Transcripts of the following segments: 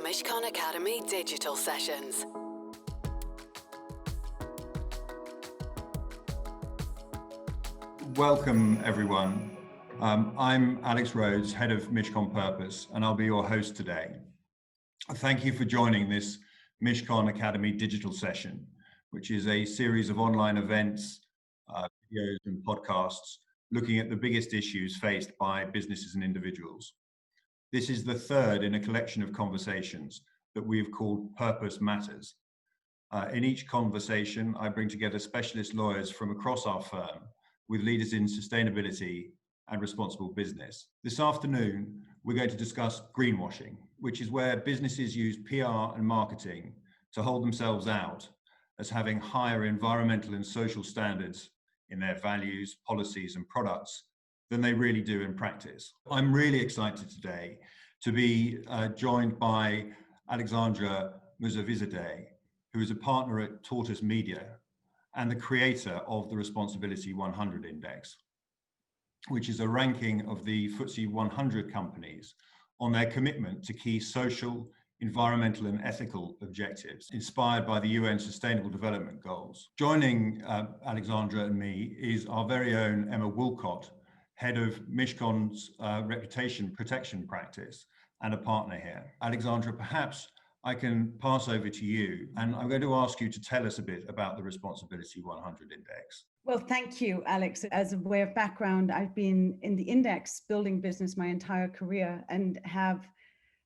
Mishcon Academy Digital Sessions. Welcome, everyone. I'm Alex Rhodes, head of Mishcon Purpose, and I'll be your host today. Thank you for joining this Mishcon Academy Digital Session, which is a series of online events, videos and podcasts looking at the biggest issues faced by businesses and individuals. This is the third in a collection of conversations that we've called Purpose Matters. In each conversation, I bring together specialist lawyers from across our firm with leaders in sustainability and responsible business. This afternoon, we're going to discuss greenwashing, which is where businesses use PR and marketing to hold themselves out as having higher environmental and social standards in their values, policies, and products than they really do in practice. I'm really excited today to be joined by Alexandra Mousavizadeh, who is a partner at Tortoise Media and the creator of the Responsibility 100 Index, which is a ranking of the FTSE 100 companies on their commitment to key social, environmental and ethical objectives inspired by the UN Sustainable Development Goals. Joining Alexandra and me is our very own Emma Woollcott, head of Mishcon's reputation protection practice and a partner here. Alexandra, perhaps I can pass over to you, and I'm going to ask you to tell us a bit about the Responsibility 100 Index. Well, thank you, Alex. As a way of background, I've been in the index building business my entire career and have,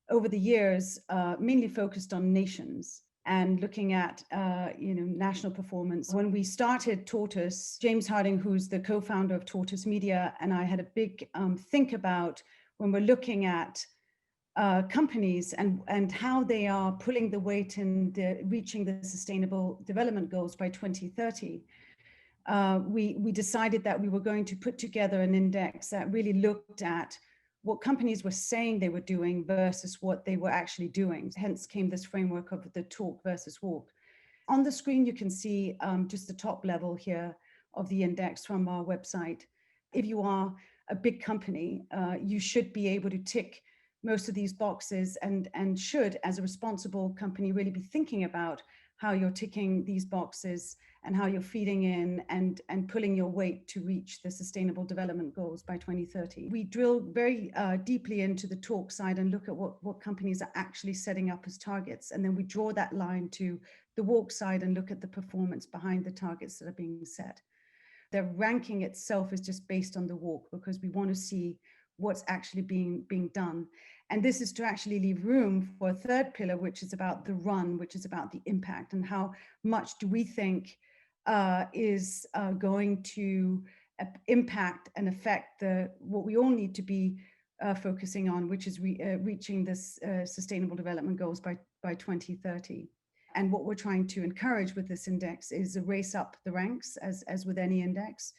over the years, mainly focused on nations and looking at national performance. When we started Tortoise, James Harding, who's the co-founder of Tortoise Media, and I had a big think about when we're looking at companies and how they are pulling the weight in reaching the Sustainable Development Goals by 2030. We decided that we were going to put together an index that really looked at what companies were saying they were doing versus what they were actually doing. Hence came this framework of the talk versus walk. On the screen, you can see just the top level here of the index from our website. If you are a big company, you should be able to tick most of these boxes and should, as a responsible company, really be thinking about how you're ticking these boxes and how you're feeding in and pulling your weight to reach the Sustainable Development Goals by 2030. We drill very deeply into the talk side and look at what companies are actually setting up as targets. And then we draw that line to the walk side and look at the performance behind the targets that are being set. The ranking itself is just based on the walk because we want to see what's actually being done. And this is to actually leave room for a third pillar, which is about the run, which is about the impact and how much do we think is going to impact and affect what we all need to be focusing on, which is reaching this Sustainable Development Goals by 2030. And what we're trying to encourage with this index is a race up the ranks, as with any index,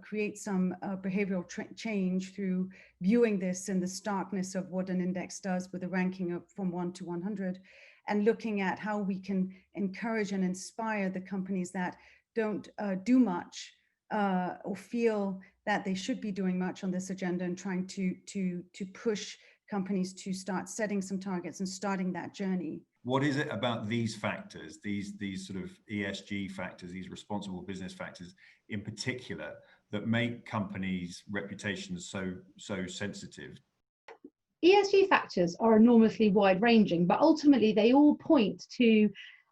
create some behavioral change through viewing this in the starkness of what an index does with a ranking from 1 to 100, and looking at how we can encourage and inspire the companies that don't do much or feel that they should be doing much on this agenda, and trying to push companies to start setting some targets and starting that journey. What is it about these factors, these sort of ESG factors, these responsible business factors in particular, that make companies' reputations so sensitive? ESG factors are enormously wide-ranging, but ultimately they all point to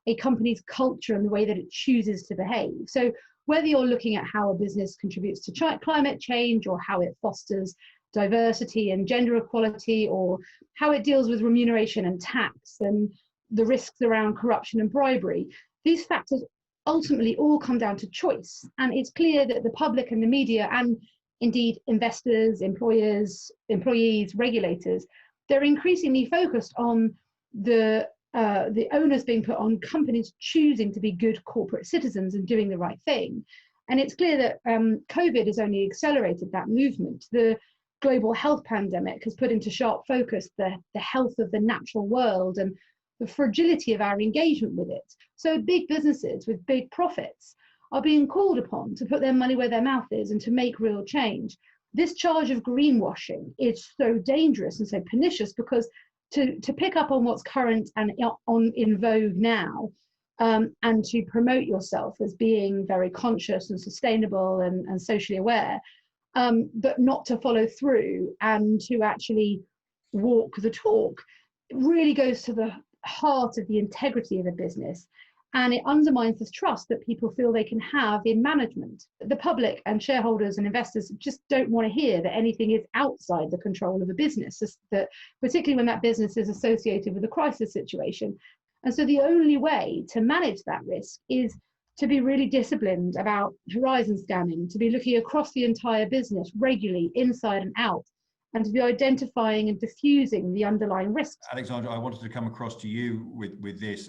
a company's culture and the way that it chooses to behave. So whether you're looking at how a business contributes to climate change, or how it fosters diversity and gender equality, or how it deals with remuneration and tax and the risks around corruption and bribery, these factors ultimately all come down to choice. And it's clear that the public and the media, and indeed investors, employers, employees, regulators, they're increasingly focused on the onus being put on companies choosing to be good corporate citizens and doing the right thing. And it's clear that COVID has only accelerated that movement. The global health pandemic has put into sharp focus the health of the natural world and the fragility of our engagement with it. So big businesses with big profits are being called upon to put their money where their mouth is and to make real change. This charge of greenwashing is so dangerous and so pernicious because to pick up on what's current and in vogue now, and to promote yourself as being very conscious and sustainable and socially aware, but not to follow through and to actually walk the talk. It really goes to the heart of the integrity of a business, and it undermines the trust that people feel they can have in management. The public and shareholders and investors just don't want to hear that anything is outside the control of a business, that particularly when that business is associated with a crisis situation. And so the only way to manage that risk is to be really disciplined about horizon scanning, to be looking across the entire business regularly, inside and out, and to be identifying and diffusing the underlying risks. Alexandra, I wanted to come across to you with this,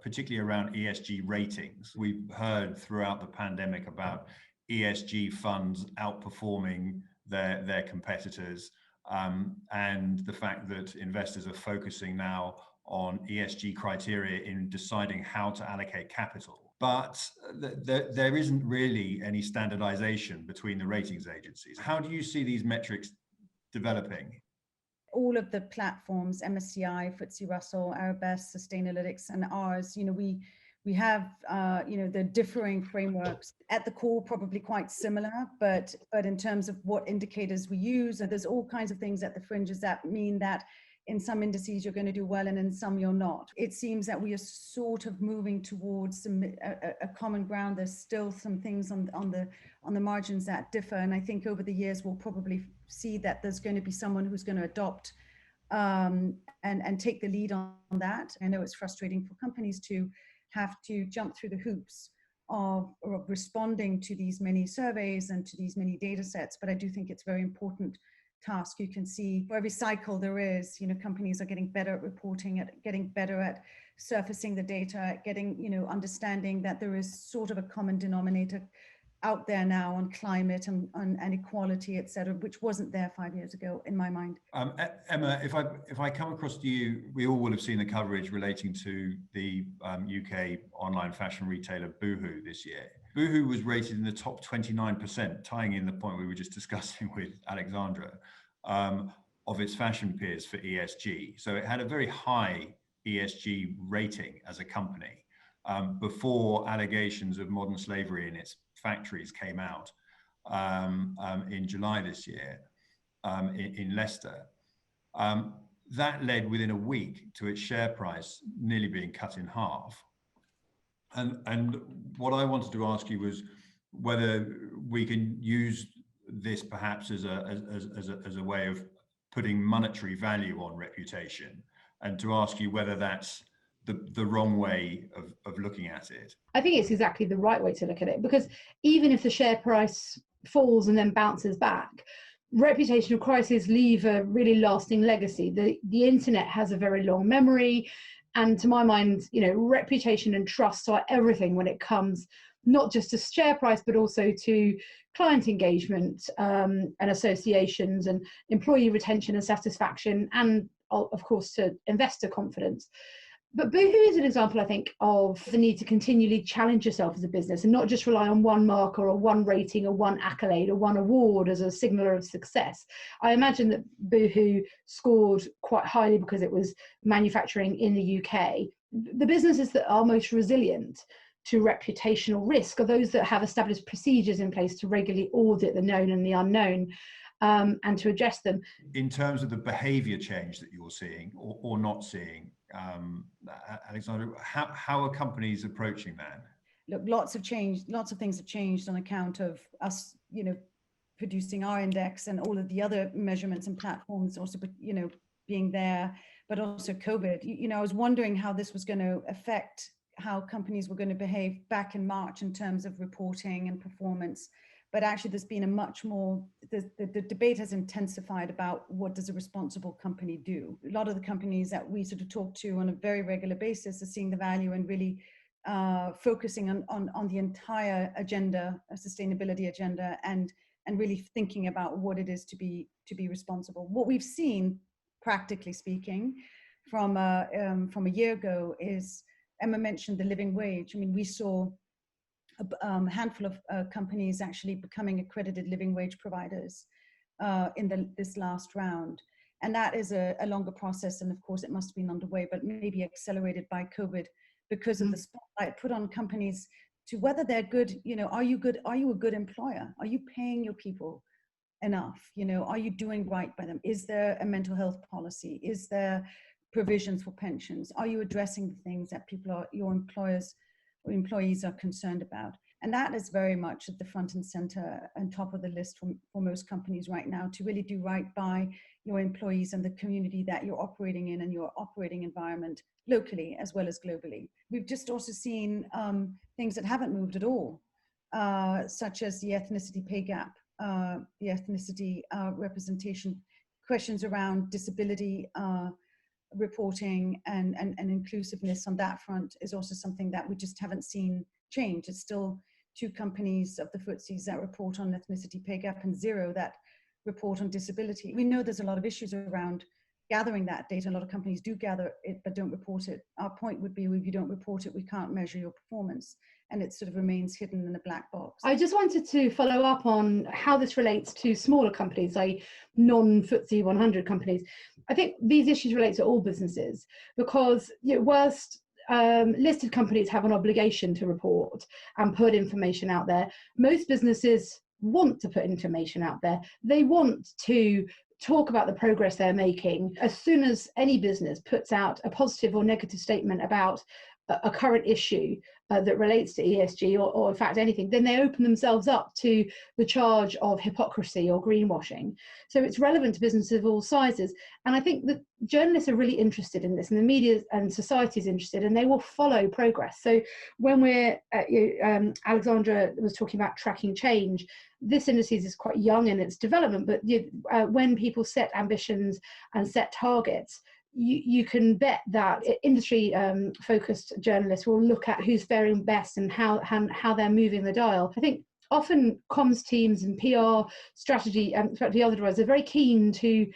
particularly around ESG ratings. We've heard throughout the pandemic about ESG funds outperforming their competitors, and the fact that investors are focusing now on ESG criteria in deciding how to allocate capital. But there isn't really any standardization between the ratings agencies. How do you see these metrics developing? All of the platforms, MSCI, FTSE Russell, Arabesque, Sustainalytics, and ours, we have the differing frameworks. At the core, probably quite similar, but in terms of what indicators we use, there's all kinds of things at the fringes that mean that in some indices you're going to do well and in some you're not. It seems that we are sort of moving towards a common ground. There's still some things on the margins that differ, and I think over the years we'll probably see that there's going to be someone who's going to adopt and take the lead on that. I know it's frustrating for companies to have to jump through the hoops of responding to these many surveys and to these many data sets, but I do think it's very important task. You can see for every cycle there is, companies are getting better at reporting, at getting better at surfacing the data, at getting, understanding that there is sort of a common denominator out there now on climate and equality, etc., which wasn't there 5 years ago, in my mind. Emma, if I come across to you, we all will have seen the coverage relating to the UK online fashion retailer Boohoo this year. Boohoo was rated in the top 29%, tying in the point we were just discussing with Alexandra, of its fashion peers for ESG. So it had a very high ESG rating as a company before allegations of modern slavery in its factories came out in July this year in Leicester. That led within a week to its share price nearly being cut in half. And what I wanted to ask you was whether we can use this perhaps as a way of putting monetary value on reputation, and to ask you whether that's the wrong way of looking at it. I think it's exactly the right way to look at it, because even if the share price falls and then bounces back, reputational crises leave a really lasting legacy. The internet has a very long memory, and to my mind, reputation and trust are everything when it comes not just to share price, but also to client engagement and associations and employee retention and satisfaction, and of course to investor confidence. But Boohoo is an example, I think, of the need to continually challenge yourself as a business and not just rely on one marker or one rating or one accolade or one award as a signaler of success. I imagine that Boohoo scored quite highly because it was manufacturing in the UK. The businesses that are most resilient to reputational risk are those that have established procedures in place to regularly audit the known and the unknown, and to address them. In terms of the behaviour change that you're seeing or not seeing, Alexandra, how are companies approaching that? Look, lots of things have changed on account of us, producing our index and all of the other measurements and platforms also, being there, but also COVID. I was wondering how this was going to affect how companies were going to behave back in March in terms of reporting and performance. But actually there's been a much more, the debate has intensified about what does a responsible company do. A lot of the companies that we sort of talk to on a very regular basis are seeing the value and really focusing on the entire agenda, a sustainability agenda, and really thinking about what it is to be responsible. What we've seen, practically speaking, from a year ago is, Emma mentioned the living wage. I mean, we saw a handful of companies actually becoming accredited living wage providers in this last round. And that is a longer process. And of course, it must have been underway, but maybe accelerated by COVID because of the spotlight put on companies to whether they're good. Are you good? Are you a good employer? Are you paying your people enough? Are you doing right by them? Is there a mental health policy? Is there provisions for pensions? Are you addressing the things that your employers or employees are concerned about? And that is very much at the front and center and top of the list for most companies right now, to really do right by your employees and the community that you're operating in and your operating environment locally as well as globally. We've just also seen things that haven't moved at all, such as the ethnicity pay gap, the ethnicity representation, questions around disability reporting and inclusiveness on that front is also something that we just haven't seen change. It's still 2 companies of the FTSEs that report on ethnicity pay gap and 0 that report on disability. We know there's a lot of issues around gathering that data. A lot of companies do gather it but don't report it. Our point would be, if you don't report it, we can't measure your performance, and it sort of remains hidden in a black box. I just wanted to follow up on how this relates to smaller companies, like non-FTSE 100 companies. I think these issues relate to all businesses because whilst listed companies have an obligation to report and put information out there, most businesses want to put information out there. They want to talk about the progress they're making. As soon as any business puts out a positive or negative statement about a current issue that relates to ESG or in fact anything, then they open themselves up to the charge of hypocrisy or greenwashing. So it's relevant to businesses of all sizes. And I think that journalists are really interested in this, and the media and society is interested, and they will follow progress. So when Alexandra was talking about tracking change, this indices is quite young in its development, but when people set ambitions and set targets, you can bet that industry focused journalists will look at who's faring best and how they're moving the dial. I think often comms teams and PR strategy and the other advisors are very keen to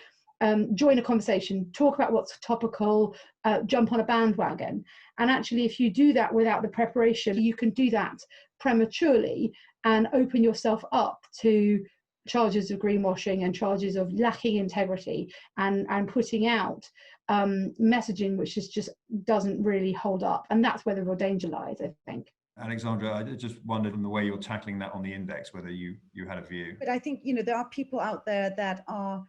join a conversation, talk about what's topical, jump on a bandwagon. And actually, if you do that without the preparation, you can do that prematurely and open yourself up to charges of greenwashing and charges of lacking integrity and putting out messaging which just doesn't really hold up. And that's where the real danger lies, I think. Alexandra, I just wondered from the way you're tackling that on the index, whether you had a view. But I think, there are people out there that are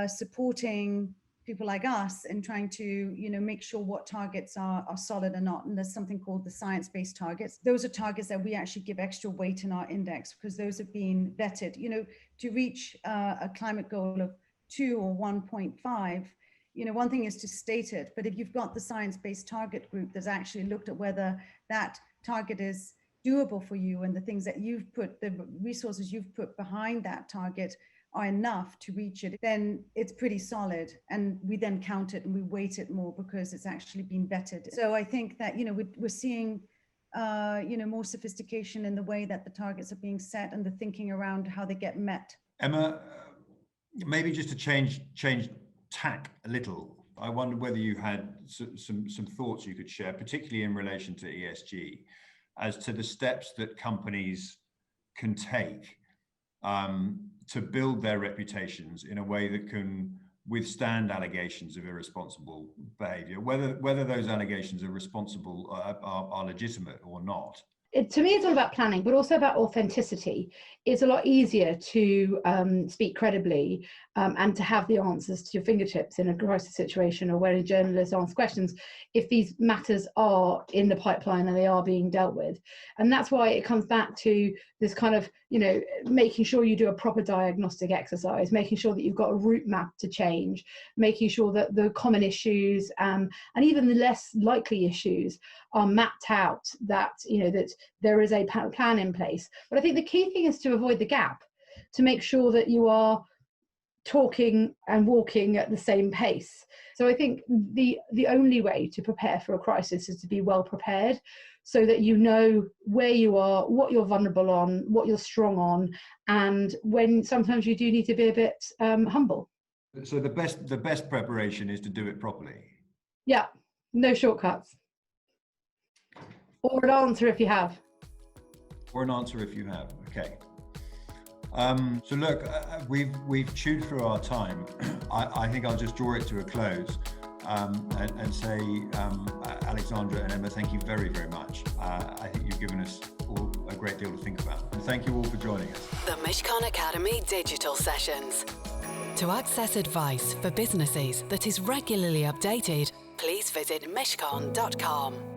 supporting people like us in trying to, make sure what targets are solid or not. And there's something called the science-based targets. Those are targets that we actually give extra weight in our index because those have been vetted. To reach a climate goal of 2 or 1.5, one thing is to state it, but if you've got the science-based target group that's actually looked at whether that target is doable for you and the things that you've put, the resources you've put behind that target are enough to reach it, then it's pretty solid. And we then count it and we weight it more because it's actually been vetted. So I think that, we're seeing, more sophistication in the way that the targets are being set and the thinking around how they get met. Emma, maybe just to change tack a little, I wonder whether you had some thoughts you could share, particularly in relation to ESG, as to the steps that companies can take to build their reputations in a way that can withstand allegations of irresponsible behavior, whether those allegations are responsible, are legitimate or not. To me, it's all about planning, but also about authenticity. It's a lot easier to speak credibly and to have the answers to your fingertips in a crisis situation or when a journalist asks questions if these matters are in the pipeline and they are being dealt with. And that's why it comes back to this kind of, making sure you do a proper diagnostic exercise, making sure that you've got a route map to change, making sure that the common issues and even the less likely issues are mapped out, that, that there is a plan in place. But I think the key thing is to avoid the gap, to make sure that you are talking and walking at the same pace. So I think the only way to prepare for a crisis is to be well prepared, so that you know where you are, what you're vulnerable on, what you're strong on, and when sometimes you do need to be a bit humble. So the best preparation is to do it properly. Yeah, no shortcuts. Or an answer if you have. Or an answer if you have. Okay. So look, we've chewed through our time. I think I'll just draw it to a close and say, Alexandra and Emma, thank you very, very much. I think you've given us all a great deal to think about. And thank you all for joining us. The Mishcon Academy Digital Sessions. To access advice for businesses that is regularly updated, please visit mishcon.com.